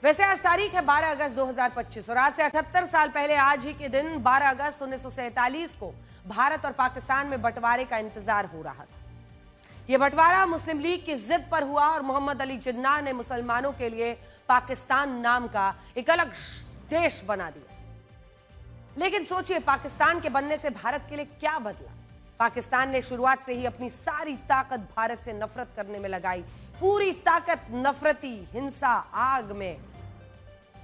वैसे आज तारीख है 12 अगस्त 2025 और आज से 78 साल पहले आज ही के दिन 12 अगस्त 1947 को भारत और पाकिस्तान में बंटवारे का इंतजार हो रहा था। यह बंटवारा मुस्लिम लीग की जिद पर हुआ और मोहम्मद अली जिन्नाह ने मुसलमानों के लिए पाकिस्तान नाम का एक अलग देश बना दिया। लेकिन सोचिए, पाकिस्तान के बनने से भारत के लिए क्या बदला। पाकिस्तान ने शुरुआत से ही अपनी सारी ताकत भारत से नफरत करने में लगाई, पूरी ताकत नफरती हिंसा आग में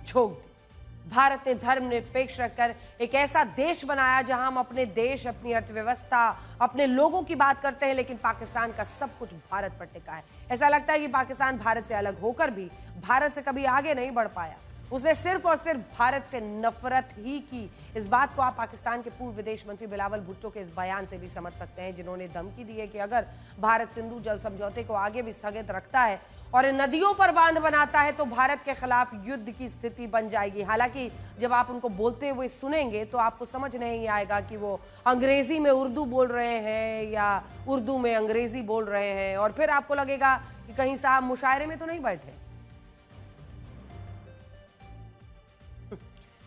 झोंक दी। भारत ने धर्मनिरपेक्ष रखकर एक ऐसा देश बनाया जहां हम अपने देश, अपनी अर्थव्यवस्था, अपने लोगों की बात करते हैं, लेकिन पाकिस्तान का सब कुछ भारत पर टिका है। ऐसा लगता है कि पाकिस्तान भारत से अलग होकर भी भारत से कभी आगे नहीं बढ़ पाया। उसने सिर्फ और सिर्फ भारत से नफरत ही की। इस बात को आप पाकिस्तान के पूर्व विदेश मंत्री बिलावल भुट्टो के इस बयान से भी समझ सकते हैं, जिन्होंने धमकी दी है कि अगर भारत सिंधु जल समझौते को आगे भी स्थगित रखता है और इन नदियों पर बांध बनाता है तो भारत के खिलाफ युद्ध की स्थिति बन जाएगी। हालांकि जब आप उनको बोलते हुए सुनेंगे तो आपको समझ नहीं आएगा कि वो अंग्रेजी में उर्दू बोल रहे हैं या उर्दू में अंग्रेजी बोल रहे हैं, और फिर आपको लगेगा कि कहीं साहब मुशायरे में तो नहीं बैठे।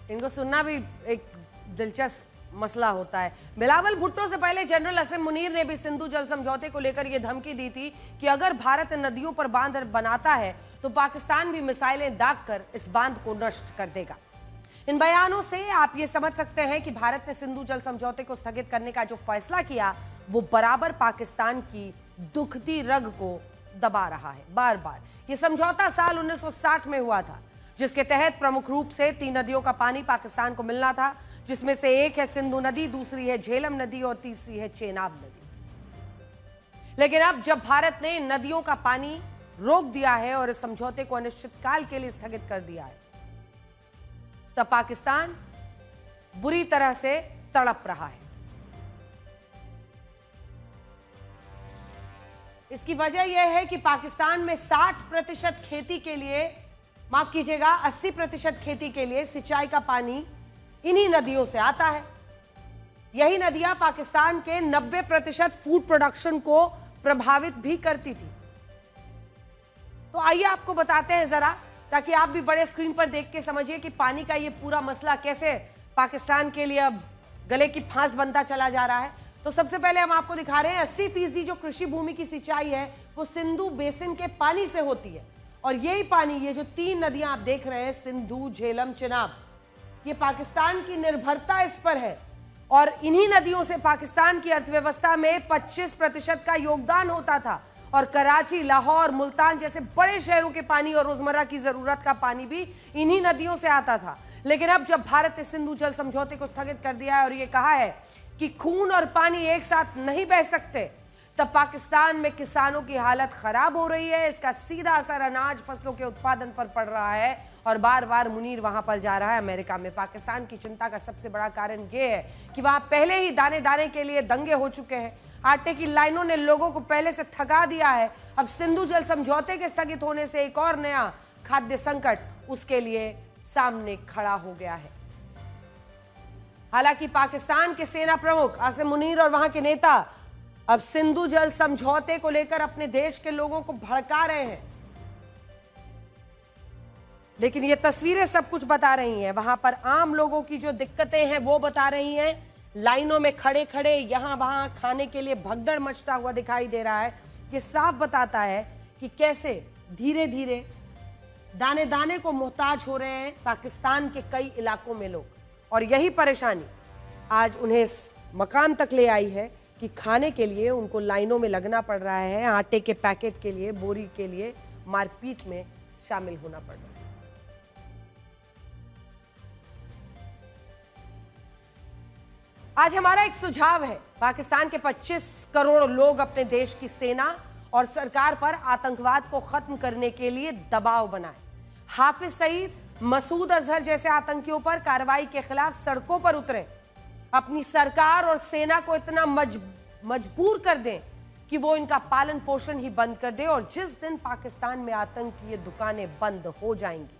इनको सुनना भी एक दिलचस्प मसला होता है। बिलावल भुट्टो से पहले जनरल असम मुनीर ने भी सिंधु जल समझौते को लेकर यह धमकी दी थी कि अगर भारत नदियों पर बांध बनाता है तो पाकिस्तान भी मिसाइलें दागकर इस बांध को नष्ट कर देगा। इन बयानों से आप ये समझ सकते हैं कि भारत ने सिंधु जल समझौते को स्थगित करने का जो फैसला किया वो बराबर पाकिस्तान की दुखती रग को दबा रहा है। बार बार यह समझौता साल 1960 में हुआ था, जिसके तहत प्रमुख रूप से 3 नदियों का पानी पाकिस्तान को मिलना था, जिसमें से एक है सिंधु नदी, दूसरी है झेलम नदी और तीसरी है चेनाब नदी। लेकिन अब जब भारत ने इन नदियों का पानी रोक दिया है और इस समझौते को अनिश्चितकाल के लिए स्थगित कर दिया है, तब पाकिस्तान बुरी तरह से तड़प रहा है। इसकी वजह यह है कि पाकिस्तान में 60% खेती के लिए, माफ कीजिएगा 80% खेती के लिए सिंचाई का पानी इन्हीं नदियों से आता है। यही नदियां पाकिस्तान के 90% फूड प्रोडक्शन को प्रभावित भी करती थी। तो आइए आपको बताते हैं जरा, ताकि आप भी बड़े स्क्रीन पर देख के समझिए कि पानी का ये पूरा मसला कैसे पाकिस्तान के लिए अब गले की फांस बनता चला जा रहा है। तो सबसे पहले हम आपको दिखा रहे हैं 80% जो कृषि भूमि की सिंचाई है वो सिंधु बेसिन के पानी से होती है, और यही पानी, ये जो 3 नदियां आप देख रहे हैं, सिंधु, झेलम, चिनाब, ये पाकिस्तान की निर्भरता इस पर है। और इन्हीं नदियों से पाकिस्तान की अर्थव्यवस्था में 25% का योगदान होता था, और कराची, लाहौर, मुल्तान जैसे बड़े शहरों के पानी और रोजमर्रा की जरूरत का पानी भी इन्हीं नदियों से आता था। लेकिन अब जब भारत ने सिंधु जल समझौते को स्थगित कर दिया है और ये कहा है कि खून और पानी एक साथ नहीं बह सकते, तब पाकिस्तान में किसानों की हालत खराब हो रही है। इसका सीधा असर अनाज फसलों के उत्पादन पर पड़ रहा है, और बार बार मुनीर वहां पर जा रहा है अमेरिका में। पाकिस्तान की चिंता का सबसे बड़ा कारण यह है कि वहां पहले ही दाने दाने के लिए दंगे हो चुके हैं। आटे की लाइनों ने लोगों को पहले से थका दिया है। अब सिंधु जल समझौते के स्थगित होने से एक और नया खाद्य संकट उसके लिए सामने खड़ा हो गया है। हालांकि पाकिस्तान के सेना प्रमुख आसिम मुनीर और वहां के नेता अब सिंधु जल समझौते को लेकर अपने देश के लोगों को भड़का रहे हैं, लेकिन ये तस्वीरें सब कुछ बता रही हैं। वहां पर आम लोगों की जो दिक्कतें हैं वो बता रही हैं। लाइनों में खड़े खड़े यहां वहां खाने के लिए भगदड़ मचता हुआ दिखाई दे रहा है। ये साफ बताता है कि कैसे धीरे धीरे दाने दाने को मोहताज हो रहे हैं पाकिस्तान के कई इलाकों में लोग, और यही परेशानी आज उन्हें इस मकाम तक ले आई है कि खाने के लिए उनको लाइनों में लगना पड़ रहा है, आटे के पैकेट के लिए, बोरी के लिए मारपीट में शामिल होना पड़ रहा है। आज हमारा एक सुझाव है, पाकिस्तान के 25 करोड़ लोग अपने देश की सेना और सरकार पर आतंकवाद को खत्म करने के लिए दबाव बनाएं। हाफिज सईद, मसूद अजहर जैसे आतंकियों पर कार्रवाई के खिलाफ सड़कों पर उतरें, अपनी सरकार और सेना को इतना मजबूर कर दें कि वो इनका पालन पोषण ही बंद कर दे। और जिस दिन पाकिस्तान में आतंक की ये दुकानें बंद हो जाएंगी,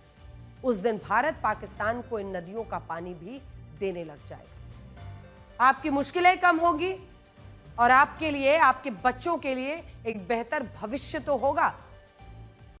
उस दिन भारत पाकिस्तान को इन नदियों का पानी भी देने लग जाएगा। आपकी मुश्किलें कम होगी और आपके लिए, आपके बच्चों के लिए एक बेहतर भविष्य तो होगा।